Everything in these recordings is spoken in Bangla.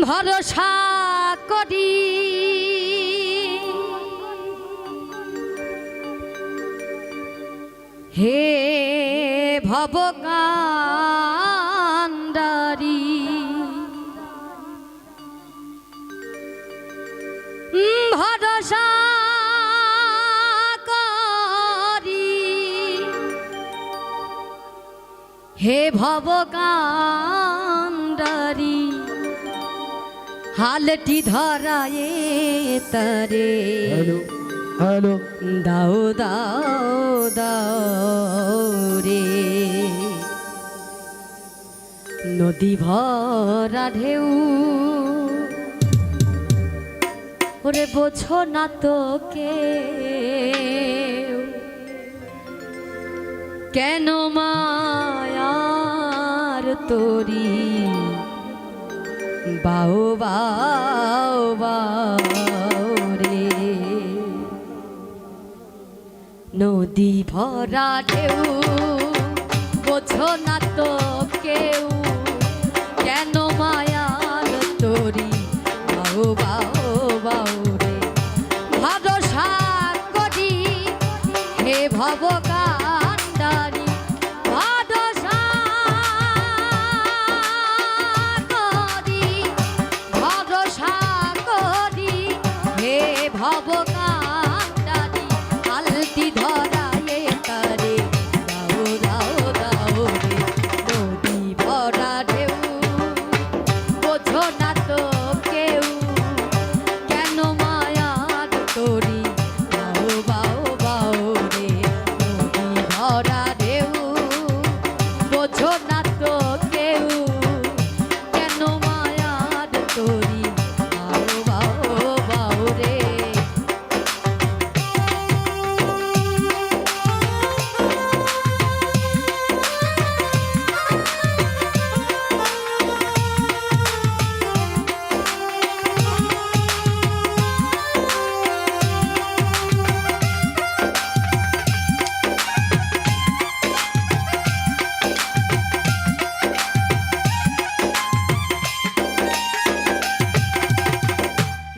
ভরসা করি হে ভবকান্ডারি ভরসা করি হে ভবকান্ডারি হালটি ধরায়ে তারে হ্যালো দাও দাও দাও রে নদী ভরা ঢেউ ওরে বোঝো না তোকে কেন মায়ার তোরি বাও বাও বাও রে নদী ভরা ঢেউ বোঝো না তো কেউ কেন মায়ার তোরি বাও বাও বাও রে ভরসা করি হে ভবকান্ডারি ভরসা করি ভরসা করি হে ভবকান্ডারি আলতি ধরায়ে তারে দাও দাও দাও রে নদী ভরা ঢেউ বোঝো না তো কেউ কেন মায়ার তোরি বাও বাও বাও রে নদী ভরা ঢেউ বোঝো না তো কেউ কেন মায়ার তোরি বাও বাও বাও রে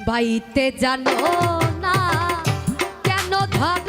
বাইতে জানো না কেন ধর